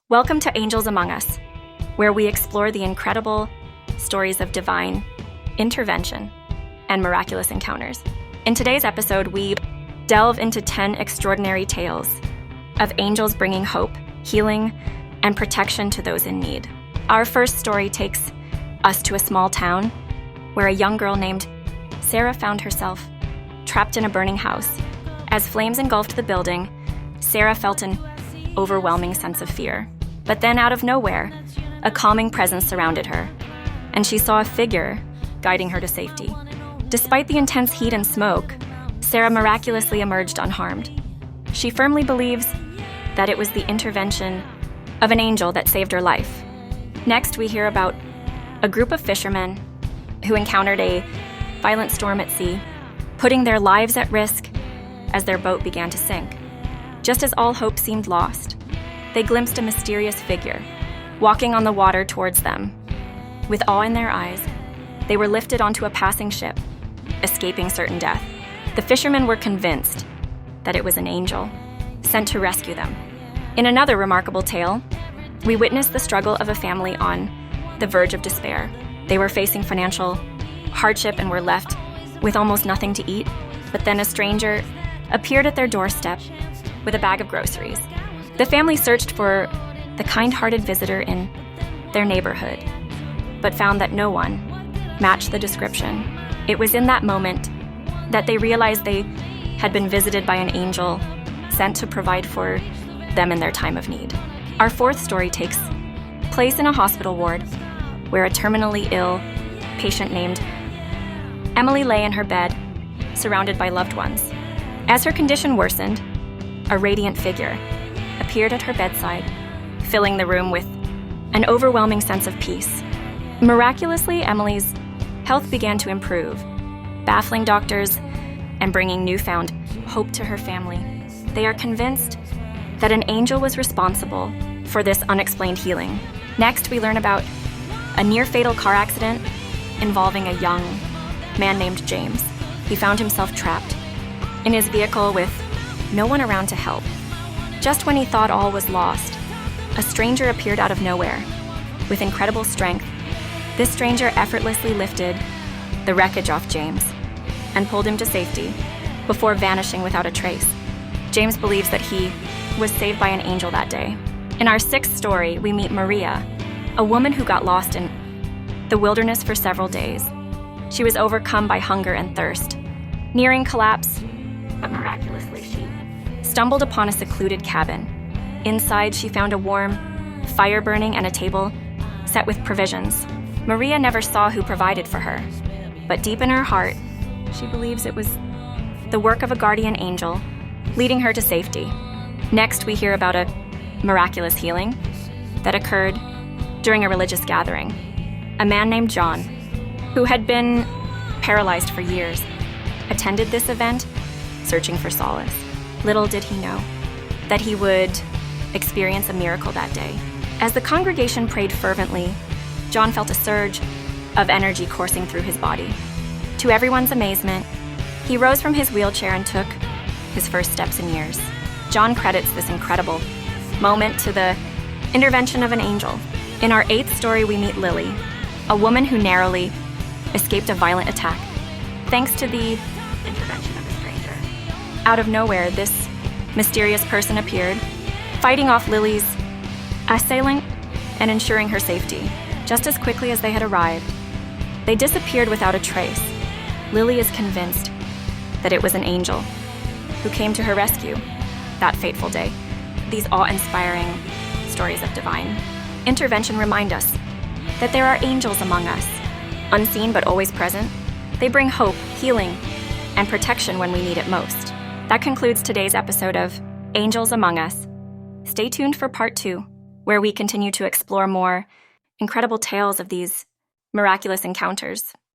Welcome to Angels Among Us, where we explore the incredible stories of divine intervention and miraculous encounters. In today's episode, we delve into 10 extraordinary tales of angels bringing hope, healing, and protection to those in need. Our first story takes us to a small town where a young girl named Sarah found herself trapped in a burning house. As flames engulfed the building, Sarah felt an overwhelming sense of fear. But then, out of nowhere, a calming presence surrounded her, and she saw a figure guiding her to safety. Despite the intense heat and smoke, Sarah miraculously emerged unharmed. She firmly believes that it was the intervention of an angel that saved her life. Next, we hear about a group of fishermen who encountered a violent storm at sea, putting their lives at risk as their boat began to sink. Just as all hope seemed lost, they glimpsed a mysterious figure walking on the water towards them. With awe in their eyes, they were lifted onto a passing ship, escaping certain death. The fishermen were convinced that it was an angel sent to rescue them. In another remarkable tale, we witnessed the struggle of a family on the verge of despair. They were facing financial hardship and were left with almost nothing to eat, but then a stranger appeared at their doorstep with a bag of groceries. The family searched for the kind-hearted visitor in their neighborhood, but found that no one matched the description. It was in that moment that they realized they had been visited by an angel sent to provide for them in their time of need. Our fourth story takes place in a hospital ward where a terminally ill patient named Emily lay in her bed, surrounded by loved ones. As her condition worsened, a radiant figure appeared at her bedside, filling the room with an overwhelming sense of peace. Miraculously, Emily's health began to improve, baffling doctors and bringing newfound hope to her family. They are convinced that an angel was responsible for this unexplained healing. Next, we learn about a near-fatal car accident involving a young man named James. He found himself trapped in his vehicle with no one around to help. Just when he thought all was lost, a stranger appeared out of nowhere. With incredible strength, this stranger effortlessly lifted the wreckage off James and pulled him to safety before vanishing without a trace. James believes that he was saved by an angel that day. In our sixth story, we meet Maria, a woman who got lost in the wilderness for several days. She was overcome by hunger and thirst. Nearing collapse, but miraculously she stumbled upon a secluded cabin. Inside, she found a warm fire burning and a table set with provisions. Maria never saw who provided for her, but deep in her heart, she believes it was the work of a guardian angel leading her to safety. Next, we hear about a miraculous healing that occurred during a religious gathering. A man named John, who had been paralyzed for years, attended this event searching for solace. Little did he know that he would experience a miracle that day. As the congregation prayed fervently, John felt a surge of energy coursing through his body. To everyone's amazement, he rose from his wheelchair and took his first steps in years. John credits this incredible moment to the intervention of an angel. In our eighth story, we meet Lily, a woman who narrowly escaped a violent attack, thanks to the intervention of a stranger. Out of nowhere, this mysterious person appeared, fighting off Lily's assailant and ensuring her safety. Just as quickly as they had arrived, they disappeared without a trace. Lily is convinced that it was an angel who came to her rescue that fateful day. These awe-inspiring stories of divine intervention remind us that there are angels among us, unseen but always present. They bring hope, healing, and protection when we need it most. That concludes today's episode of Angels Among Us. Stay tuned for part 2, where we continue to explore more incredible tales of these miraculous encounters.